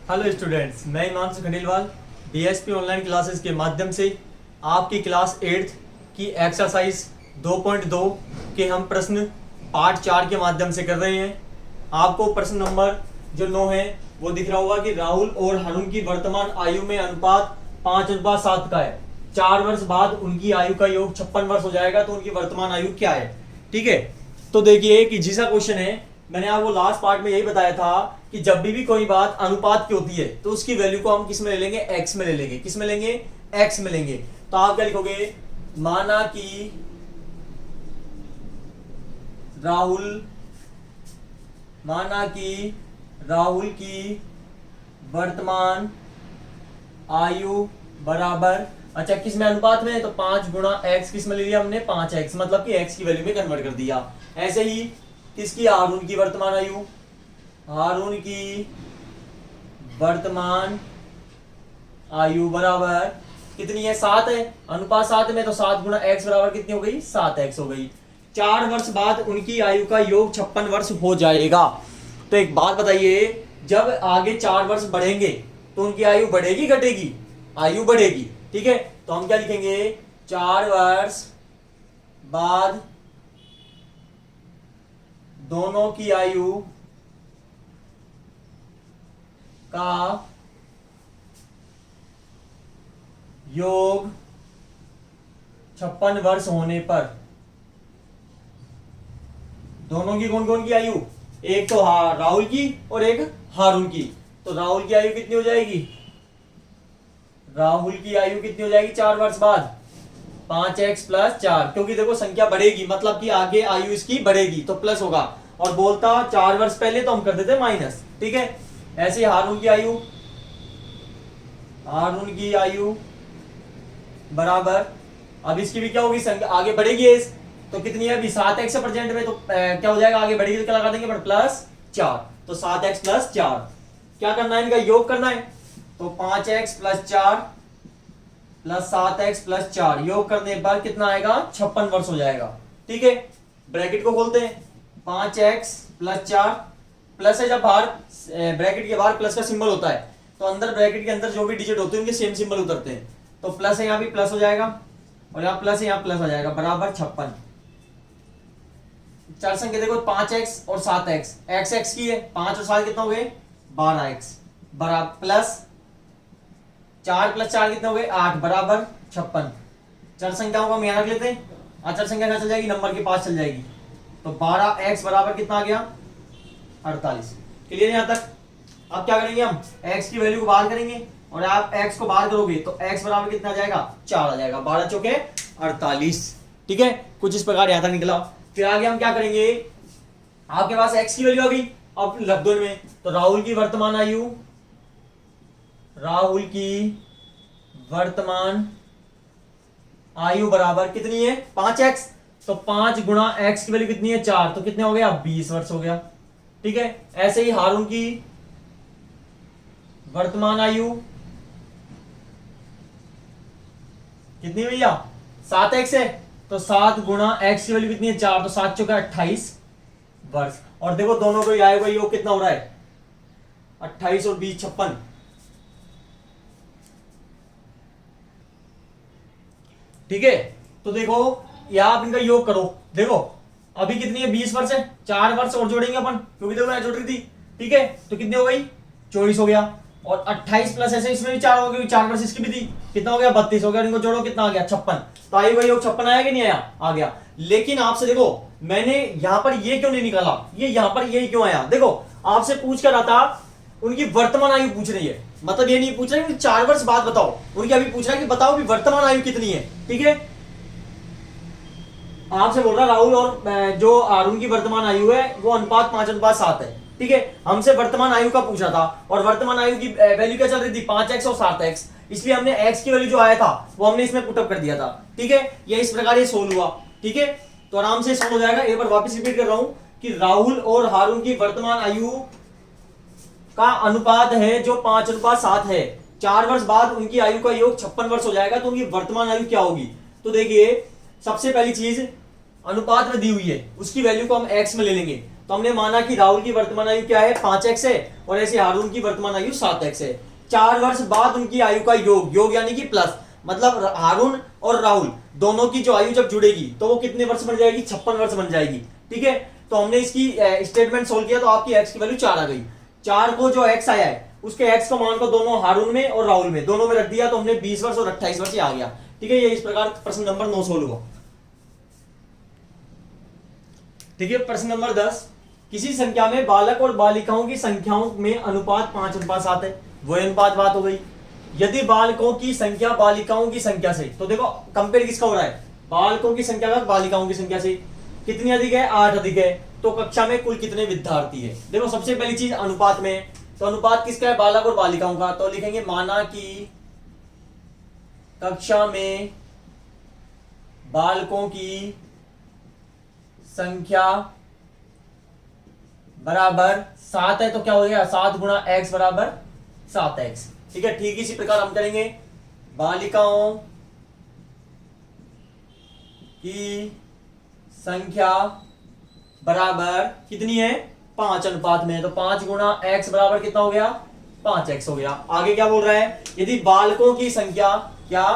Hello students, मैं Himanshu Khandelwal DSP online classes के माध्यम से आपकी क्लास 8th की एक्सरसाइज 2.2 के हम प्रश्न पार्ट 4 के माध्यम से कर रहे हैं। आपको प्रश्न नंबर जो 9 है वो दिख रहा होगा कि राहुल और हरुण की वर्तमान आयु में अनुपात 5:7 का है। 4 वर्ष बाद उनकी आयु का योग 56 वर्ष हो जाएगा, तो उनकी वर्तमान आयु क्या है। ठीक है, तो देखिए कि जैसा क्वेश्चन है, मैंने आपको लास्ट पार्ट में यही बताया था कि जब भी कोई बात अनुपात की होती है तो उसकी वैल्यू को हम किस में ले लेंगे, एक्स में ले लेंगे। किस में लेंगे, एक्स में लेंगे। तो आप क्या लिखोगे, माना कि राहुल की वर्तमान आयु बराबर, अच्छा किस में, अनुपात में, तो 5 गुणा एक्स किस में ले लिया हमने, 5x, मतलब कि x की वैल्यू में कन्वर्ट कर दिया। ऐसे ही किसकी, हारून की वर्तमान आयु, हारून की वर्तमान आयु बराबर कितनी है, 7 है, अनुपात 7 में, तो 7 गुणा x बराबर कितनी हो गई, 7x हो गई। 4 वर्ष बाद उनकी आयु का योग 56 वर्ष हो जाएगा। तो एक बात बताइए, जब आगे 4 वर्ष बढ़ेंगे तो उनकी आयु बढ़ेगी घटेगी, आयु बढ़ेगी। ठीक है, तो हम क्या लिखेंगे, 4 वर्ष बाद दोनों की आयु का योग 56 वर्ष होने पर, दोनों की कौन कौन की आयु, एक तो राहुल की और एक हारून की। तो राहुल की आयु कितनी हो जाएगी, राहुल की आयु कितनी हो जाएगी 4 वर्ष बाद, 5x प्लस 4, क्योंकि देखो संख्या बढ़ेगी मतलब कि आगे आयु इसकी बढ़ेगी तो प्लस होगा, और बोलता 4 वर्ष पहले तो हम कर देते माइनस। ठीक है, ऐसे हारून की आयु बराबर, अब इसकी भी क्या होगी, संख्या आगे बढ़ेगी एज, तो कितनी है अभी 7x है प्रेजेंट में, तो क्या हो जाएगा, आगे बढ़ेगी तो क्या लगा देंगे पर प्लस 4, तो 7x प्लस 4। क्या करना है, इनका योग करना है, तो 5x plus 4 plus 7x plus 4 योग करने पर कितना आएगा, 56 वर्ष हो जाएगा। ठीक है, ब्रैकेट को खोलते हैं, 5x प्लस 4 प्लस है, जब बाहर ब्रैकेट के बाहर प्लस का सिंबल होता है तो अंदर ब्रैकेट के अंदर जो भी डिजिट होते हैं उनके सेम सिंबल उतरते हैं, तो प्लस है यहाँ भी प्लस हो जाएगा और यहाँ प्लस है यहाँ प्लस हो जाएगा, बराबर 56। चार संख्या देखो, 5x और 7x, x की है, 5 और 7 कितना हो गए 12x, बराबर प्लस 4 प्लस 4 कितने हो गए 8, बराबर 56। चर संख्याओं को हम यहाँ रख लेते हैं, अचर संख्या क्या चल जाएगी, नंबर के पास चल जाएगी, तो 12x बराबर कितना आ गया 48। क्लियर यहां तक। अब क्या करेंगे, हम x की वैल्यू को बाहर करेंगे और आप x को बाहर करोगे तो x बराबर कितना आ जाएगा, 4 आ जाएगा, 12 चौके 48। ठीक है, कुछ इस प्रकार यहां तक निकला। फिर आगे हम क्या करेंगे, आपके पास x की वैल्यू आ गई, अब रख दो इनमें, तो राहुल की वर्तमान आयु बराबर कितनी है 5x, तो 5 गुणा x की वैल्यू कितनी है 4, तो कितने हो गया 20 वर्ष हो गया। ठीक है, ऐसे ही हारून की वर्तमान आयु कितनी भैया 7x है, तो 7 गुणा x की वैल्यू कितनी है 4, तो 7 चौका 28 वर्ष। और देखो दोनों को आयु का योग कितना हो रहा है 28 और 20 56। ठीक है, तो देखो यहां आप इनका योग करो, देखो अभी कितनी है 20 वर्ष है, 4 वर्ष और जोड़ेंगे अपन क्योंकि देखो यहां जोड़ रही थी। ठीक है, तो कितनी हो गई 24 हो गया, और 28 प्लस ऐसे इसमें भी 4 हो गई, 4 वर्ष इसकी भी थी, कितना हो गया 32 हो गया, इनको जोड़ो कितना आ गया 56। तो आयु का योग 56 आया कि नहीं आया, आ गया। लेकिन आपसे देखो मैंने यहां पर ये क्यों नहीं निकाला, ये यहां पर यही क्यों आया, देखो आपसे पूछ कर आता उनकी वर्तमान आयु पूछ रही है, मतलब ये नहीं पूछ रहा है 4 वर्ष बाद बताओ, उनकी अभी पूछ रहा है कि बताओ कि वर्तमान आयु कितनी है। ठीक है, आपसे बोल रहा राहुल और जो हारून की वर्तमान आयु है वो अनुपात 5:7 है। ठीक है, हमसे वर्तमान आयु का पूछा था और वर्तमान आयु की वैल्यू क्या चल रही थी 5x और 7x, इसलिए हमने x की वैल्यू जो आया था वो हमने इसमें पुटअप कर दिया था। ठीक है, ये इस प्रकार ये सोल्व हुआ। ठीक है, तो आराम से सोल्व हो जाएगा। एक बार वापस रिपीट कर रहा हूं कि राहुल और हारून की वर्तमान आयु का अनुपात है जो 5:7 है, 4 वर्ष बाद उनकी आयु का योग 56 वर्ष हो जाएगा, तो उनकी वर्तमान आयु क्या होगी। तो देखिए सबसे पहली चीज अनुपात में दी हुई है उसकी वैल्यू को हम x में ले लेंगे, तो हमने माना कि राहुल की वर्तमान आयु क्या है 5x है और ऐसे हारून की वर्तमान आयु 7x है। 4 वर्ष बाद उनकी आयु का योग यानी कि प्लस, मतलब हारून और राहुल दोनों की जो आयु जब जुड़ेगी तो वो कितने वर्ष बन जाएगी, 56 वर्ष बन जाएगी। ठीक है, तो हमने इसकी स्टेटमेंट सोल्व किया तो आपकी x की वैल्यू 4 आ गई। 4 को जो x आया है उसके x का मान को दोनों हारून में और राहुल में दोनों में रख दिया तो हमने 20 वर्ष और 28 वर्ष आ गया। ठीक है, ये इस प्रकार प्रश्न नंबर 9 सोल्व हुआ। ठीक है, प्रश्न नंबर 10, किसी संख्या में बालक और बालिकाओं की संख्याओं में अनुपात 5:7 है, वो अनुपात बात हो गई। यदि बालकों की संख्या बालिकाओं की संख्या से, तो देखो कंपेयर किसका हो रहा है, बालकों की संख्या का बालिकाओं की संख्या से कितनी अधिक है, 8 अधिक है, तो कक्षा में कुल कितने विद्यार्थी है। देखो सबसे पहली चीज अनुपात में, तो अनुपात किसका है, बालक और बालिकाओं का, तो लिखेंगे माना कि कक्षा में बालकों की संख्या बराबर 7 है, तो क्या हो गया 7 गुणा x बराबर 7x। ठीक है, ठीक इसी प्रकार हम करेंगे बालिकाओं की संख्या बराबर कितनी है, 5 अनुपात में, तो 5 गुणा x बराबर कितना हो गया, 5x हो गया। आगे क्या बोल रहा है, यदि बालकों की संख्या, क्या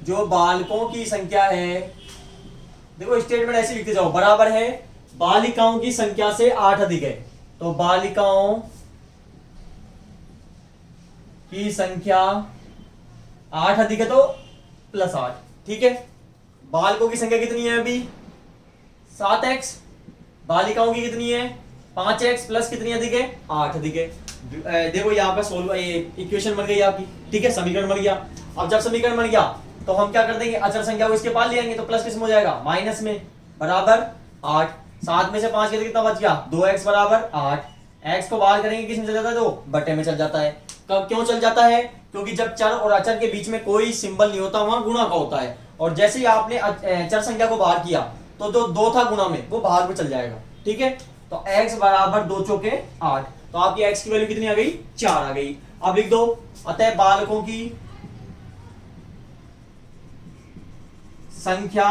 जो बालकों की संख्या है, देखो स्टेटमेंट ऐसे लिखते जाओ, बराबर है बालिकाओं की संख्या से 8 अधिक है, तो बालिकाओं की संख्या 8 अधिक है तो +8। ठीक है, बालकों की संख्या कितनी है अभी 7x, बालिकाओं की कितनी है 5x प्लस कितनी अधिक है 8 अधिक है। देखो यहाँ पे सोल्व इक्वेशन बन गई आपकी। ठीक है, समीकरण बन गया। अब जब समीकरण बन गया तो हम क्या कर देंगे, अचर संख्या को इसके पास ले आएंगे, तो प्लस किसमें हो जाएगा, माइनस में, बराबर 8। 7 में से 5 के कितना बच गया, 2x बराबर 8। x को बाहर करेंगे किस में चल जाता है, 2 बटे में चल जाता है। कब क्यों चल जाता है, क्योंकि जब चर और अचर के बीच में कोई सिंबल नहीं होता, वहां गुणा का होता है, और जैसे ही आपने चर संख्या को बाहर किया तो जो 2 था गुणा में वो बाहर में चल जाएगा। ठीक है, तो x बराबर 2 चौके 8, तो आपकी x की वैल्यू कितनी आ गई, 4 आ गई। अब लिख दो, अतः बालकों की संख्या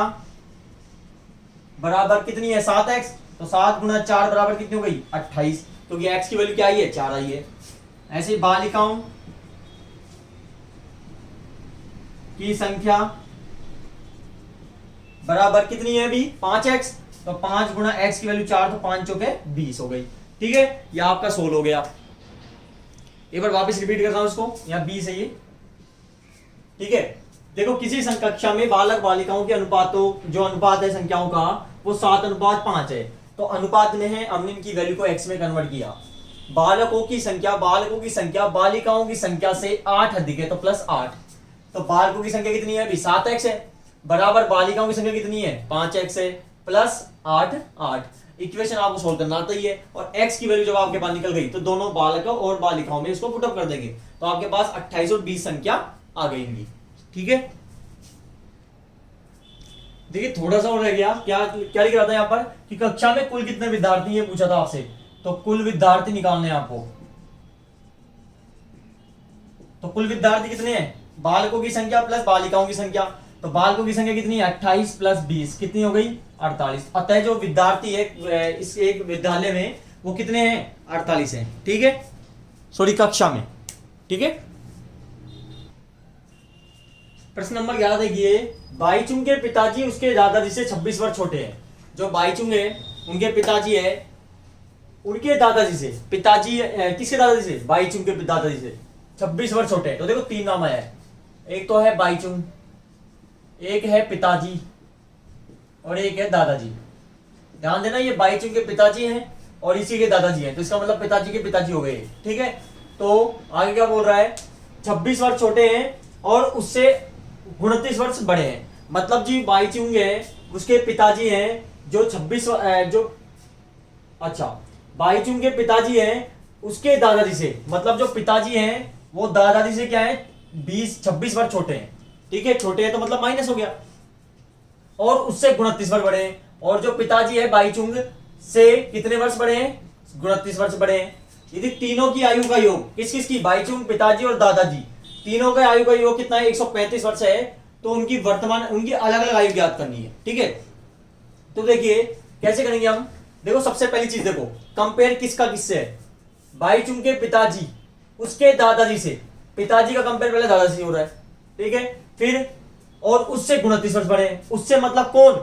बराबर कितनी है 7x, तो 7 गुणा 4 बराबर कितनी हो गई 28, क्योंकि x की वैल्यू क्या आई है 4 आई है। ऐसे बालिकाओं की संख्या बराबर कितनी है अभी 5x, तो 5 गुणा x की वैल्यू 4, तो 5 चौके 20 हो गई। ठीक है, यह आपका सोल्व हो गया। एक बार वापस रिपीट कर रहा हूं इसको, यहां 20 है ये। ठीक है, देखो किसी कक्षा में बालक बालिकाओं के अनुपातों, जो अनुपात है संख्याओं का वो 7:5 है, तो अनुपात में है, हमने इनकी वैल्यू को x में कन्वर्ट किया। बालकों की संख्या बालिकाओं की संख्या से 8 अधिक है, तो +8, तो बालकों की संख्या कितनी है अभी 7x है, बराबर बालिकाओं की संख्या कितनी है 5x है, +8 8। इक्वेशन आपको सोल्व करना आता ही है, और x की वैल्यू जब आपके पास निकल गई तो दोनों बालकों और बालिकाओं में इसको पुटअप कर देंगे, तो आपके पास 28 और 20 संख्या आ गई। ठीक है, देखिए थोड़ा सा और रह गया, क्या क्या लिख रहा था यहाँ पर कि कक्षा में कुल कितने विद्यार्थी है पूछा था आपसे, तो कुल विद्यार्थी निकालने हैं आपको। तो कुल विद्यार्थी कितने हैं, बालकों की संख्या प्लस बालिकाओं की संख्या, तो बालकों की संख्या कितनी है 28 + 20 कितनी हो गई 48। अतः जो विद्यार्थी है इस एक विद्यालय में वो कितने हैं 48 हैं। ठीक है, सॉरी कक्षा में। ठीक है, प्रश्न नंबर 11 देखिए, बाईचुंग के पिताजी उसके दादाजी से 26 वर्ष छोटे हैं। जो बाईचुंग है उनके पिताजी है, उनके दादाजी से, पिताजी किसके दादाजी से, बाईचुंग के दादाजी से 26 वर्ष छोटे हैं। तो देखो 3 नाम आया है, एक तो है बाईचुंग, एक है पिताजी और एक है दादाजी। ध्यान देना, ये बाईचुंग के पिताजी हैं और इसी के दादाजी हैं, तो इसका मतलब पिताजी के पिताजी हो गए। ठीक है, तो आगे क्या बोल रहा है, 26 वर्ष छोटे हैं और उससे 29 वर्ष बड़े हैं। मतलब जी बाईचुंग है उसके पिताजी हैं जो 26 अच्छा बाईचुंग के पिताजी हैं उसके दादाजी से, मतलब जो पिताजी हैं वो दादाजी से क्या है 26 वर्ष छोटे हैं। ठीक है, छोटे हैं तो मतलब माइनस हो गया, और उससे 29 वर्ष बड़े हैं, और जो पिताजी है बाईचुंग से कितने वर्ष बड़े हैं 29 वर्ष बड़े हैं। यदि तीनों की आयु का योग, किस किस की, बाईचुंग, पिताजी और दादाजी, तीनों का आयु का योग कितना है 135 वर्ष है, तो उनकी वर्तमान उनकी अलग अलग आयु ज्ञात करनी है। ठीक है, तो देखिए कैसे करेंगे हम, देखो सबसे पहली चीज देखो, कंपेयर किसका किससे है, बाईचुंग के पिताजी उसके दादाजी से, पिताजी का कंपेयर पहले दादाजी से हो रहा है, ठीक है। फिर और उससे 29 वर्ष बड़े हैं, उससे मतलब कौन,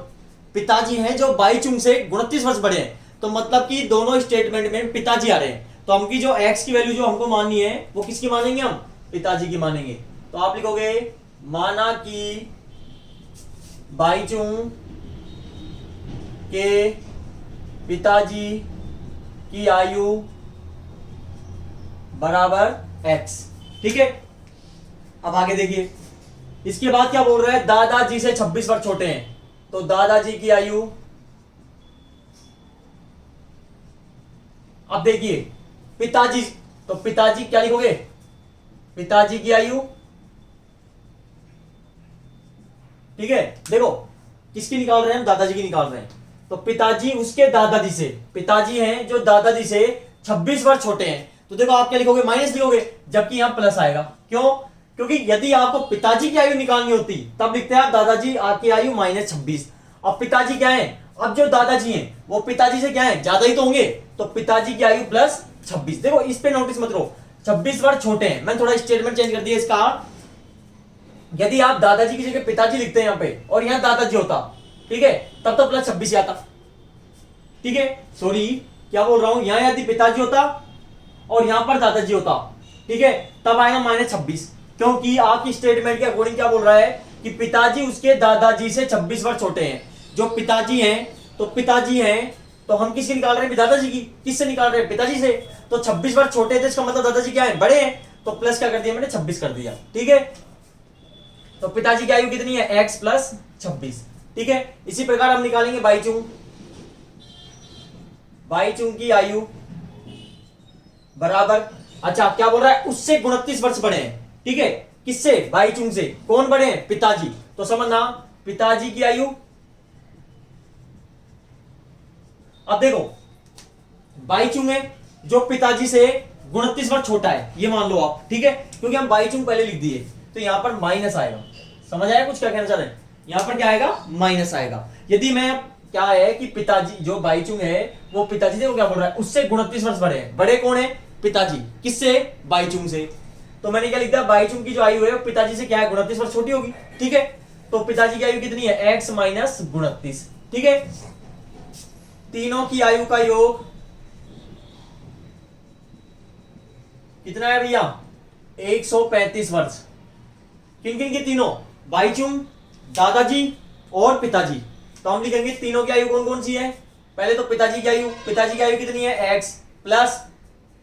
पिताजी हैं जो बाईचुंग से 29 वर्ष बड़े हैं, तो मतलब कि दोनों स्टेटमेंट में पिताजी आ रहे हैं, तो हमकी जो x की वैल्यू जो हमको माननी है वो किसकी मानेंगे, हम पिताजी की मानेंगे। तो आप लिखोगे माना कि बाईचुंग के पिताजी की आयु बराबर x, ठीक है। अब आगे देखिए, इसके बाद क्या बोल रहा है, दादाजी से 26 वर्ष छोटे हैं, तो दादाजी की आयु, अब देखिए पिताजी, तो पिताजी क्या लिखोगे, पिताजी की आयु, ठीक है। देखो किसकी निकाल रहे हैं हम, दादाजी की निकाल रहे हैं, तो पिताजी उसके दादाजी से, पिताजी हैं जो दादाजी से 26 वर्ष छोटे हैं, तो देखो आप क्या लिखोगे, माइनस लिखोगे, जबकि यहां प्लस आएगा। क्यों, क्योंकि यदि आपको पिताजी की आयु निकालनी होती तब लिखते हैं आप दादाजी की आयु -26। अब पिताजी क्या है, अब जो दादाजी हैं वो पिताजी से क्या है, ज्यादा ही तो होंगे, तो पिताजी की आयु +26। देखो इस पे नोटिस मत करो, 26 वर्ष छोटे हैं, मैंने थोड़ा स्टेटमेंट चेंज कर दिया इसका। यदि आप दादाजी की जगह पिताजी लिखते हैं यहां पे और यहां दादाजी होता, ठीक है, तब तो +26 आता, ठीक है। सॉरी क्या बोल रहा हूं, यहां यदि पिताजी होता और यहां पर दादाजी होता, ठीक है, तब आएगा -26, क्योंकि आपकी स्टेटमेंट के अकॉर्डिंग क्या बोल रहा है कि पिताजी उसके दादाजी से 26 वर्ष छोटे हैं। जो पिताजी हैं तो पिताजी हैं, तो हम किसकी निकाल रहे हैं, दादाजी की। किससे निकाल रहे हैं, पिताजी से। तो 26 वर्ष छोटे थे, इसका मतलब दादाजी क्या है, बड़े हैं, तो प्लस क्या कर दिया मैंने, 26 कर दिया, ठीक है। तो पिताजी की आयु कितनी है, x + 26, ठीक है। इसी प्रकार हम निकालेंगे बाईचुंग, बाईचुंग की आयु बराबर, अच्छा क्या बोल रहा है, उससे 29 वर्ष बड़े हैं, ठीक है। किससे, बाईचुंग से। कौन बड़े हैं, पिताजी, तो समझना पिताजी की आयु। अब देखो बाईचुंग है जो पिताजी से 29 वर्ष छोटा है, ये मान लो आप, ठीक है, क्योंकि हम बाईचुंग पहले लिख दिए, तो यहां पर माइनस आएगा। समझ आया कुछ क्या कहना चाह रहे हैं, यहां पर क्या आएगा, माइनस आएगा। यदि मैं, क्या है कि पिताजी जो बाईचुंग है वो पिताजी से, वो क्या बोल रहा है, उससे 29 वर्ष बड़े हैं। बड़े कौन है, पिताजी। किससे, बाईचुंग से। तो मैंने क्या लिख दिया, बाईचुंग की जो आयु है वो पिताजी से क्या है, 29 वर्ष छोटी होगी, ठीक है। तो पिताजी की आयु कितनी है, x - 29, ठीक है। तीनों की आयु का योग कितना है भैया, 135 वर्ष। किन किन की, तीनों, बाईचुंग, दादाजी और पिताजी। तो हम लिखेंगे तीनों की आयु कौन कौन सी है, पहले तो पिताजी की आयु, पिताजी की आयु कितनी है, x प्लस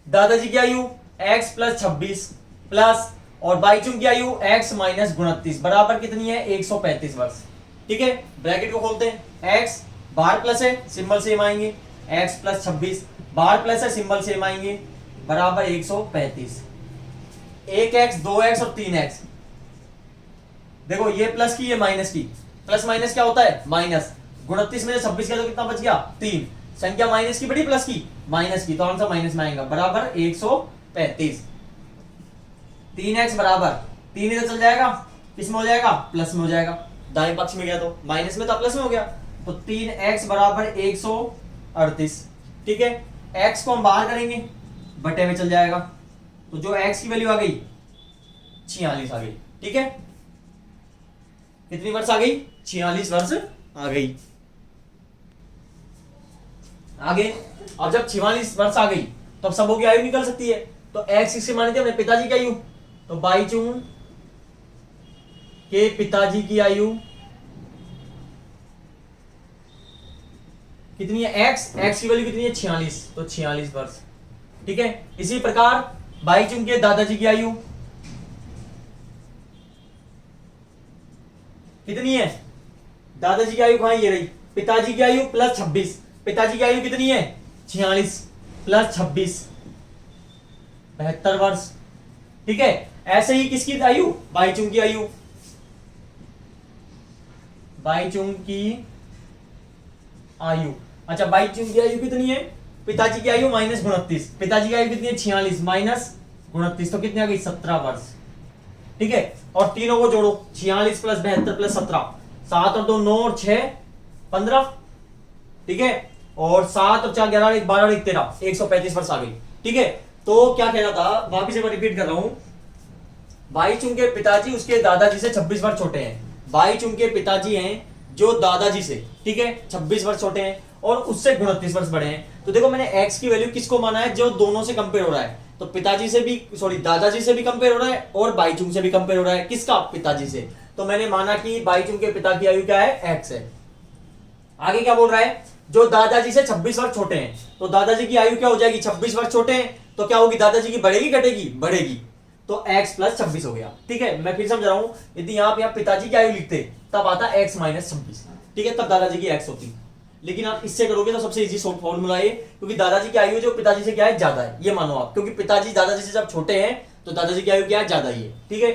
दादाजी की आयु x + 26 प्लस और बाईचुंग की आयु x - 29 बराबर कितनी है, 135 वर्ष, ठीक है। ब्रैकेट को खोलते हैं, x बाहर प्लस है, सिंबल सेम आएंगे, x + 26 बाहर प्लस है, सिंबल सेम आएंगे, बराबर 135। 1x 2x और 3x, देखो ये प्लस की ये माइनस की, प्लस माइनस क्या होता है, माइनस। 29 में से 26 का तो कितना बच गया, 3। संख्या माइनस की बड़ी प्लस की, माइनस की, तो आंसर माइनस में आएगा, बराबर 135। 3x बराबर 3 इधर चल जाएगा, किस में हो जाएगा, प्लस में हो जाएगा, दाएं पक्ष में गया तो माइनस में, तो प्लस में हो गया, तो 3x बराबर 138, ठीक है। x को हम बाहर करेंगे, बटे में चल जाएगा, तो जो x की वैल्यू आ गई 46 आ गई, ठीक है। कितनी वर्ष आ गई, 46 वर्ष आ गई। आगे, अब जब 46 वर्ष आ गई तो अब सबों की आयु निकल सकती है, तो x किससे मानी थी हमने, पिताजी की आयु, तो बाईचुंग के पिताजी की आयु कितनी है, x की वैल्यू कितनी है, 46, तो 46 वर्ष, ठीक है। इसी प्रकार बाईचुंग के दादाजी की आयु कितनी है, दादाजी की आयु कहां, ये रही, पिताजी की आयु +26, पिताजी की आयु कितनी है, 46 + 26 72 वर्ष, ठीक है। ऐसे ही किसकी आयु, बाईचुंग की आयु, बाईचुंग की आयु, अच्छा बाईचुंग की आयु कितनी है, पिताजी की आयु -29, पिताजी की आयु कितनी है, 46 - 29, तो कितनी आ गई, 17 वर्ष, ठीक है। और तीनों को जोड़ो, 46 + 72 + 17, 7 और 2 9 और 6 15, ठीक है। और 7 और 4 11 1 12 और 1 13 135 वर्ष आ गई। ठीक है, तो क्या कह रहा था, वापिस एक बार रिपीट कर रहा हूं। बाईचुंग के पिताजी उसके दादाजी से 26 वर्ष छोटे हैं। बाईचुंग के पिताजी हैं जो दादाजी से, ठीक है, 26 वर्ष छोटे हैं और उससे 29 वर्ष बड़े हैं। तो देखो मैंने x की वैल्यू किसको माना है, जो दोनों से कंपेयर हो रहा है। तो पिताजी से भी, सॉरी, दादाजी से भी कंपेयर हो रहा है और बाईचुंग से भी कंपेयर हो रहा है। किसका, पिताजी से। तो मैंने माना कि बाईचुंग के पिता की आयु क्या है, x है। आगे क्या बोल रहा है, जो दादाजी से 26 वर्ष छोटे हैं। तो दादाजी की आयु क्या हो जाएगी, 26 वर्ष छोटे हैं तो क्या होगी, दादाजी की बढ़ेगी घटेगी, बढ़ेगी। तो x प्लस 26 हो गया। ठीक है, मैं फिर समझ रहा हूं, यदि यहाँ पिताजी की आयु लिखते तब आता x माइनस 26। ठीक है, तब दादाजी की x होती। लेकिन आप इससे करोगे तो सबसे इजी फॉर्मूला है, क्योंकि दादाजी की आयु जो पिताजी से क्या है, ज्यादा है। ये मानो आप, क्योंकि पिताजी दादाजी से जब छोटे हैं तो दादाजी की आयु क्या है, ज्यादा ही है। ठीक है,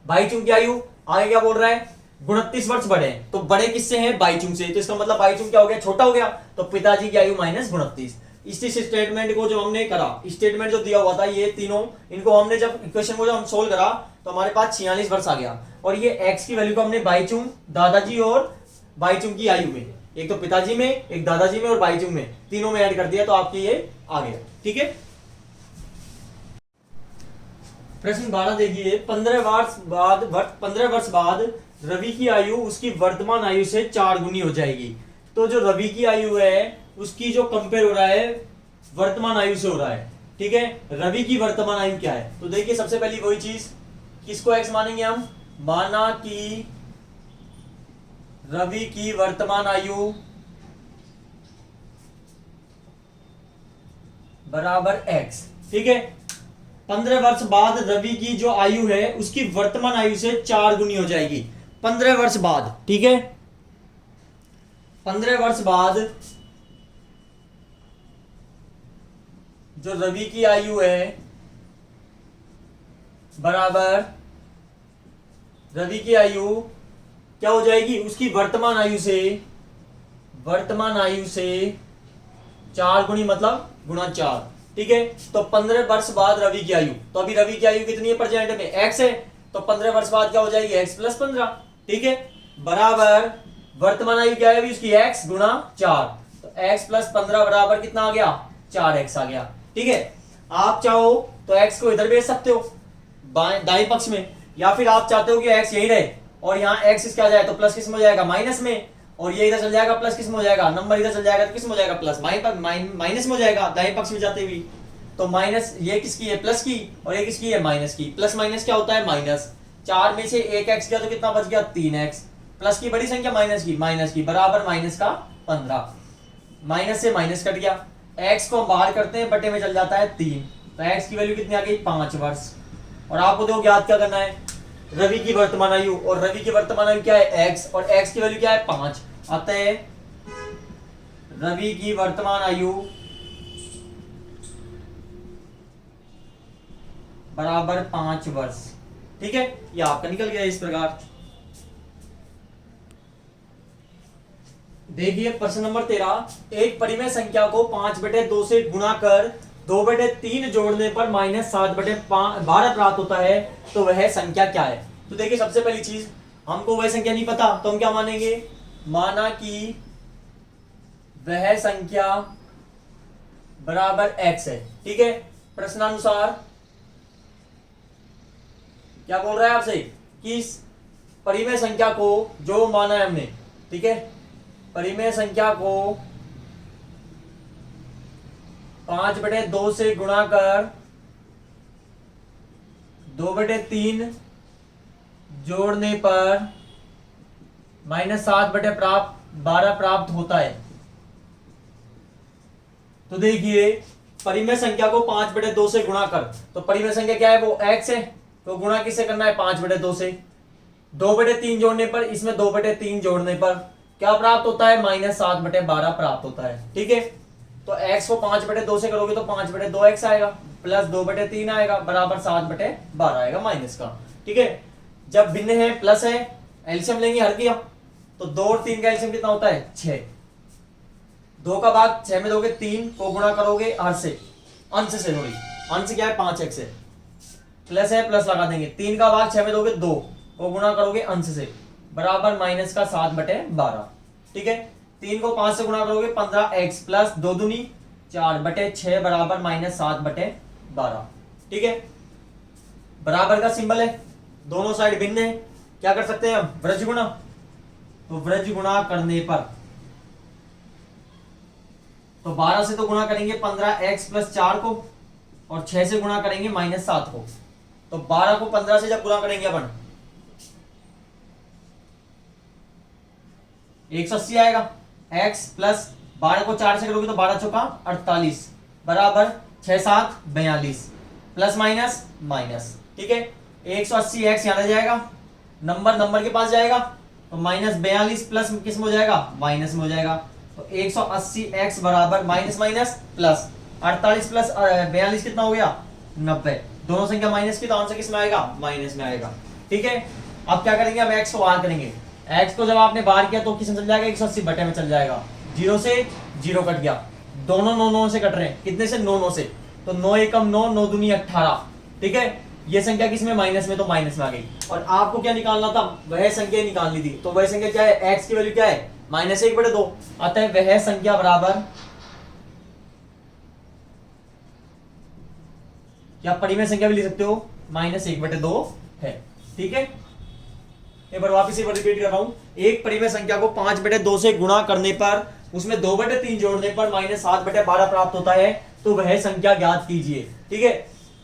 बाईचुंग की आयु आगे क्या बोल रहा है, 29 वर्ष बड़े हैं। तो बड़े किससे हैं, बाईचुंग से। तो इसका मतलब बाईचुंग क्या हो गया, छोटा हो गया। तो पिताजी की आयु माइनस 29। इस स्टेटमेंट को जो हमने करा, स्टेटमेंट जो दिया हुआ था, ये तीनों, इनको हमने जब इक्वेशन को जब हम सोल्व करा तो हमारे पास 46 वर्ष आ गया। और ये x की वैल्यू को हमने बाईचुंग, दादाजी और बाईचुंग की आयु में, एक तो पिताजी में, एक दादाजी में और बाईचुंग में, तीनों में ऐड कर दिया तो आपकी ये आ गया। ठीक है, प्रश्न 12 देखिए, 15 वर्ष बाद रवि की आयु उसकी वर्तमान आयु से 4 गुनी हो जाएगी। तो जो रवि की आयु है उसकी जो कंपेयर हो रहा है वर्तमान आयु से हो रहा है। ठीक है, रवि की वर्तमान आयु क्या है, तो देखिए सबसे पहली वही चीज, किसको x मानेंगे हम, माना कि रवि की वर्तमान आयु बराबर x। ठीक है, 15 वर्ष बाद रवि की जो आयु है उसकी वर्तमान आयु से 4 गुनी हो जाएगी 15 वर्ष बाद। ठीक है, 15 वर्ष बाद जो रवि की आयु है बराबर, रवि की आयु क्या हो जाएगी, उसकी वर्तमान आयु से 4 गुनी, मतलब गुणा 4। ठीक है, तो 15 वर्ष बाद रवि की आयु, तो अभी रवि की आयु कितनी है प्रेजेंट में, x है। तो 15 वर्ष बाद क्या हो जाएगी, x प्लस 15। ठीक है, बराबर वर्तमान आयु क्या है अभी उसकी, x गुणा 4। तो x प्लस 15 बराबर कितना आ गया, 4x आ गया। ठीक है, आप चाहो तो x को इधर भेज सकते हो दाएं पक्ष में, या फिर आप चाहते हो कि x यही रहे और यहाँ x क्या जाए तो प्लस किस में हो जाएगा, माइनस में, और ये इधर चल जाएगा प्लस किस में हो जाएगा, नंबर इधर चल जाएगा तो किस में हो जाएगा, प्लस माइनस में हो जाएगा दाएं पक्ष में जाते हुए। तो माइनस ये किसकी है, प्लस की, और ये किसकी है, माइनस की। प्लस माइनस क्या होता है, माइनस। 4 में से 1x गया तो कितना बच गया, 3x। प्लस की बड़ी संख्या माइनस की बराबर माइनस का 15। माइनस से माइनस कट गया, x को हम बाहर करते हैं, बटे में चल जाता है 3। तो x की वैल्यू कितनी आ गई, 5 वर्ष। और आपको देखो याद क्या करना है, रवि की वर्तमान आयु, और रवि की वर्तमान आयु क्या है, x, और x की वैल्यू क्या है, 5। अतः रवि की वर्तमान आयु बराबर 5 वर्ष। ठीक है, ये आपका निकल गया इस प्रकार। देखिए प्रश्न नंबर 13, एक परिमेय संख्या को 5/2 से गुणा कर 2/3 जोड़ने पर -7/12 प्राप्त होता है, तो वह संख्या क्या है। तो देखिए सबसे पहली चीज, हमको वह संख्या नहीं पता तो हम क्या मानेंगे, माना कि वह संख्या बराबर x है। ठीक है, प्रश्नानुसार क्या बोल रहा है आपसे कि इस परिमेय संख्या को जो माना है हमने, ठीक है, परिमेय संख्या को 5/2 से गुणा कर 2/3 जोड़ने पर -7/12 प्राप्त होता है। तो देखिए परिमेय संख्या को 5/2 से गुणा कर, तो परिमेय संख्या क्या है, वो x है, तो गुणा किससे करना है, 5/2 से। 2/3 जोड़ने पर, इसमें 2/3 जोड़ने पर क्या प्राप्त होता है, -7/12 प्राप्त होता है। ठीक है, तो x को 5/2 से करोगे तो 5/2x आएगा, प्लस 2/3 आएगा, बराबर 7/12 आएगा माइनस का। ठीक है, जब भिन्न है, प्लस है, एलसीएम लेंगे हर किया, तो 2 और 3 का एलसीएम कितना होता है, 6। 2 का भाग 6 में दोगे, 3 को गुणा करोगे हर से, अंश से, थोड़ी अंश क्या है, 5x है, प्लस है, प्लस लगा देंगे। 3 का भाग 6 में दोगे, 2 को गुणा करोगे अंश से, बराबर माइनस का 7/12। ठीक है, 3 को 5 से गुणा करोगे 15x प्लस 2 दूनी 4/6 बराबर -7/12। ठीक है, बराबर का सिंबल है, दोनों साइड भिन्न है, क्या कर सकते हैं हम, व्रज गुणा। तो व्रज गुणा करने पर तो 12 से तो गुणा करेंगे 15x प्लस 4 को, और 6 से गुणा करेंगे -7 को। तो 12 को 15 से जब गुणा करेंगे अपन 180 आएगा। x प्लस 12 को 4 से करोगे तो 12 चौका 48 बराबर 6 7 42 प्लस माइनस माइनस। ठीक है, 180 x यहां आ जाएगा, नंबर के पास जाएगा तो -42 प्लस किस में हो जाएगा, माइनस में हो जाएगा। तो 180 x बराबर माइनस माइनस प्लस 48 प्लस 42 कितना हो गया, 90। दोनों संख्या माइनस की, तो आंसर किस में आएगा, माइनस में आएगा। ठीक है, अब क्या करेंगे, अब x को बाहर करेंगे। x को जब आपने बाहर किया तो किस में चल जाएगा, 180 बटे में चल जाएगा। 0 से 0 कट गया, दोनों 9 से कट रहे हैं, कितने से, 9 से। तो 9 एकम 9, 9 दूनी 18। ठीक है, ये संख्या किसमें, माइनस में, तो माइनस में आ गई। और आपको क्या निकालना था, वह संख्या निकालनी थी। तो वह संख्या क्या है, x की वैल्यू क्या है, -1/2। अतः वह संख्या बराबर, या परिमेय संख्या भी लिख सकते हो, -1/2 है। ठीक है, एक बार वापिस रिपीट कर रहा हूं। एक परिमेय संख्या को 5/2 से गुणा करने पर उसमें 2/3 जोड़ने पर -7/12 प्राप्त होता है, तो वह संख्या ज्ञात कीजिए। ठीक है,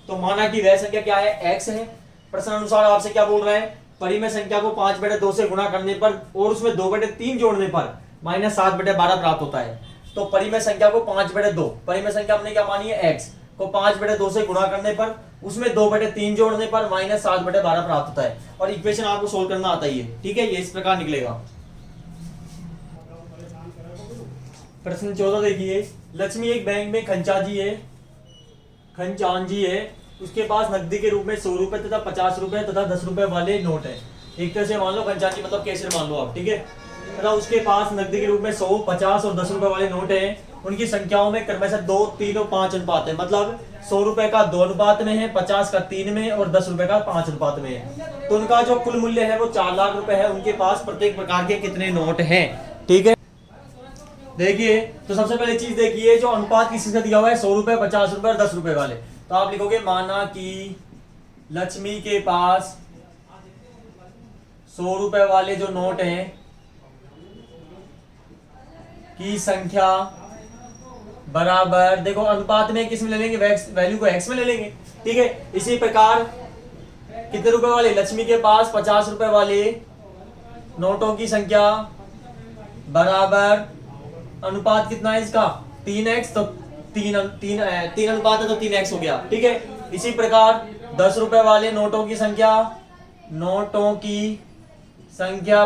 तो माना कि वह संख्या क्या है, x है। प्रश्न अनुसार आपसे क्या बोल रहा है, परिमेय संख्या को 5/2 से गुणा करने पर और उसमें 2/3 जोड़ने पर -7/12 प्राप्त होता है। तो परिमेय संख्या को 5/2, परिमेय संख्या हमने क्या मानी है, x को 5/2 से गुणा करने पर उसमें 2/3 जोड़ने पर -7/12 प्राप्त होता है। और इक्वेशन आपको सोल्व करना आता ही है। ठीक है, ये इस प्रकार निकलेगा। प्रश्न 14 देखिए, लक्ष्मी एक बैंक में खंचानजी है, उसके पास नकदी के रूप में 100 रुपए तथा 50 रुपए तथा 10 रुपए वाले नोट है। एक तरह से मान लो, खंचानजी मतलब कैशियर मान लो आप। ठीक है, तथा उसके पास नकदी के रूप में 100, 50 और 10 रुपए वाले नोट हैं। उनकी संख्याओं में क्रमशः 2, 3 और 5 अनुपात है। मतलब 100 रुपए का 2 अनुपात में है, 50 का 3 में और 10 रुपए का 5 अनुपात में है। तो उनका जो कुल मूल्य है वो 4 लाख रुपए है। उनके पास प्रत्येक प्रकार के कितने नोट हैं। ठीक है, देखिए, तो सबसे पहले चीज देखिए, जो अनुपात किसी का दिया हुआ है, 100 रुपए, 50 रुपए और 10 रुपए वाले। तो आप लिखोगे, माना कि लक्ष्मी के पास 100 रुपए वाले जो नोट हैं की संख्या बराबर, देखो अनुपात में किस में ले लेंगे, वैल्यू को x में ले लेंगे। ठीक है, इसी प्रकार कितने रुपए वाले, लक्ष्मी के पास 50 रुपए वाले नोटों की संख्या बराबर, अनुपात कितना है इसका, 3x। तो 3 अनुपात है तो 3x हो गया। ठीक है, इसी प्रकार 10 रुपए वाले नोटों की संख्या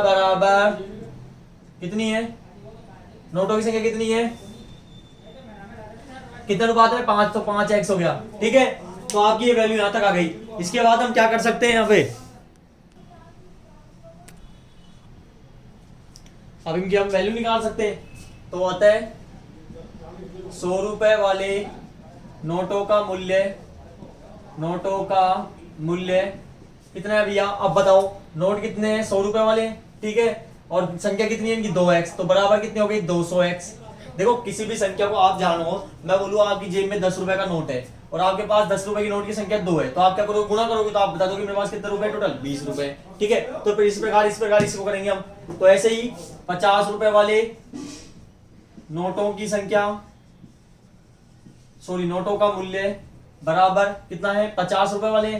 बराबर कितनी है, नोटों की संख्या कितनी है, कितने अनुपात में, 5, तो 5x हो गया। ठीक है, तो आपकी ये वैल्यू यहां तक आ गई। इसके बाद हम क्या कर सकते हैं, यहाँ पे अब इनकी हम वैल्यू निकाल सकते हैं। तो अतः 100 रुपए वाले नोटों का मूल्य कितना है भैया, अब बताओ, नोट कितने हैं, 100 रुपए वाले। ठीक है, और संख्या कितनी है इनकी, 2x। तो बराबर कितनी हो गई, 200x। देखो, किसी भी संख्या को आप जानो, मैं बोलूँ आपकी जेब में 10 रुपए का नोट है और आपके पास 10 रुपए की नोट की संख्या 2 है, तो आप क्या करोगे, गुणा करोगे, तो आप बता दोगे मेरे पास कितने रुपए, टोटल 20 रुपए। ठीक है, तो फिर इस प्रकार इसको करेंगे हम। तो ऐसे ही 50 रुपए वाले नोटों का मूल्य बराबर कितना है, 50 रुपए वाले,